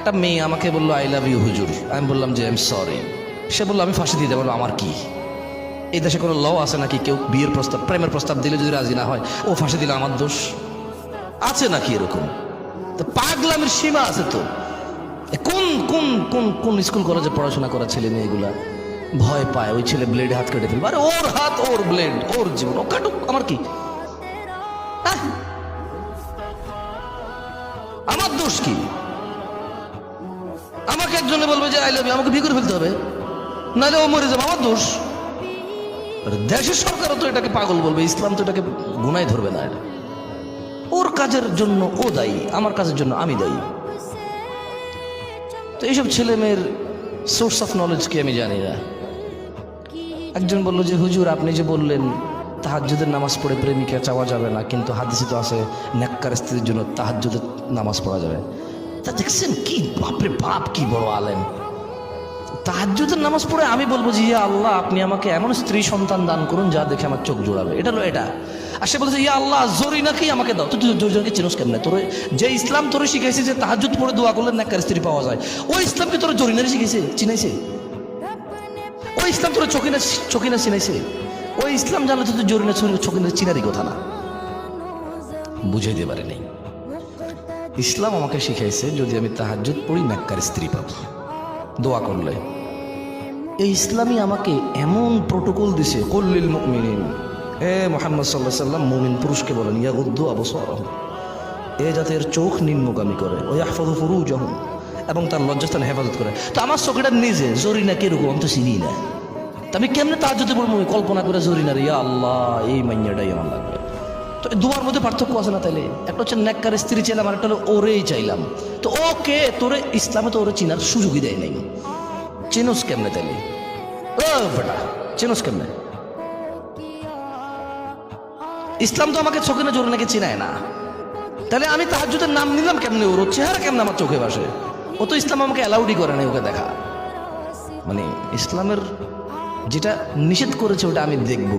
একটা মেয়ে আমাকে বললো আই লাভ ইউ হুজুর। আমি বললাম যে আই এম সরি। সে বললো আমি ফাঁসি দিয়ে দেবো। আমার কি, এই দেশে কোনো ল আছে নাকি কেউ বিয়ের প্রস্তাব, প্রেমের প্রস্তাব দিলে যদি রাজি না হয় ও ফাঁসি দিলে আমার দোষ আছে নাকি? এরকম তো পাগলামের সীমা আছে তো। কোন কোন কোন কোন স্কুল কলেজে পড়াশোনা করা ছেলে মেয়েগুলা ভয় পায় ওই ছেলে ব্লেডে হাত কেটে ফেলবে। আরে ওর হাত, ওর ব্লেড, ওর জীবন, ও কাটুক, আমার কি, আমার দোষ কি? আমাকে একজনে বলবে যে আই লাভ ইউ, আমাকে বিয়ে করে ফেলতে হবে, নাহলে ও মরে যাবে, আমার দোষ। দেশের সরকারও তো এটাকে পাগল বলবে, ইসলাম তো এটাকে গুনায় ধরবে না। এটা ওর কাজের জন্য ও দায়ী, আমার কাজের জন্য আমি দায়ী। তো এইসব ছেলে মেয়ের সোর্স অফ নলেজ কি আমি জানি না। একজন বলল যে হুজুর আপনি যে বললেন তাহাজ্জুদের নামাজ পড়ে প্রেমিকা চাওয়া যাবে না, কিন্তু হাদিসে তো আছে নেককার স্ত্রীর জন্য তাহাজ্জুদের নামাজ পড়া যাবে। তা দেখছেন কি বাপরে বাপ, কি বড় আলেম। তাহাজ্জুদের নামাজ পড়ে আমি বলবো যে ইয়া আল্লাহ আপনি আমাকে এমন স্ত্রী সন্তান দান করুন যা দেখে আমার চোখ জোড়াবে, এটা হলো এটা। আর সে বলছে ইয়া আল্লাহ জরিনাকেই আমাকে দাও। তুই জরিনাকে চিনোস কেমনে? তোর যে ইসলাম তোরে শিখাইছে যে তাহাজ্জুদ পড়ে দোয়া করলে নেককার স্ত্রী পাওয়া যায়, ওই ইসলামকে তোর জরিনারে শিখাইছে, চিনাইছে? ওই ইসলাম তোর চকিনা চিনাইছে? ওই ইসলাম জানলে তো তুই জরিনা চকিনা চিনারই কথা না। বুঝাইতে পারে নাই। ইসলাম আমাকে শিখাইছে যদি আমি তাহাজ্জুদ পড়ি নেককার স্ত্রী পাবো দোয়া করলে। এই ইসলামই আমাকে এমন প্রোটোকল দিছে, কুল্লিল মুমিনিন, হে মুহাম্মদ সাল্লাল্লাহু আলাইহি ওয়াসাল্লাম মুমিন পুরুষকে বলেন ইয়াগুদ্দু আবসারহুম, এ জাতের চোখ নিম্নগামী করে, ওয়া ইয়াহফাযু ফুরুজাহুম, এবং তার লজ্জাস্থান হেফাজত করে। তো আমার চোখটা নিজে জরিনা কিরকম আমি তো চিনি না, তা আমি কেমনে তাহাজ্জুদে পড়বো? কল্পনা করে জরিনার ইয়া আল্লাহ এই মাইয়াটাই আমার লাগবে। তো দুয়ার মধ্যে পার্থক্য আছে না তাইলে? একটা হচ্ছে নেককার স্ত্রী চাইলাম, আর একটা হলো ওরেই চাইলাম। তো ওকে তোরে ইসলামে তো ওরে চিনার সুযোগই দেয় নাই। চিনোস কেমনে তাইলে? ও বেটা চিনোস কেমনে? ইসলাম তো আমাকে চোখে না জোরে নাকি চিনায় না। তাহলে আমি তাহাজ্জুদের নাম নিলাম কেমনে? ওর চেহারা কেমনে আমার চোখে ভাসে? ও তো ইসলাম আমাকে অ্যালাউডই করে না ওকে দেখা। মানে ইসলামের যেটা নিষেধ করেছে ওটা আমি দেখবো।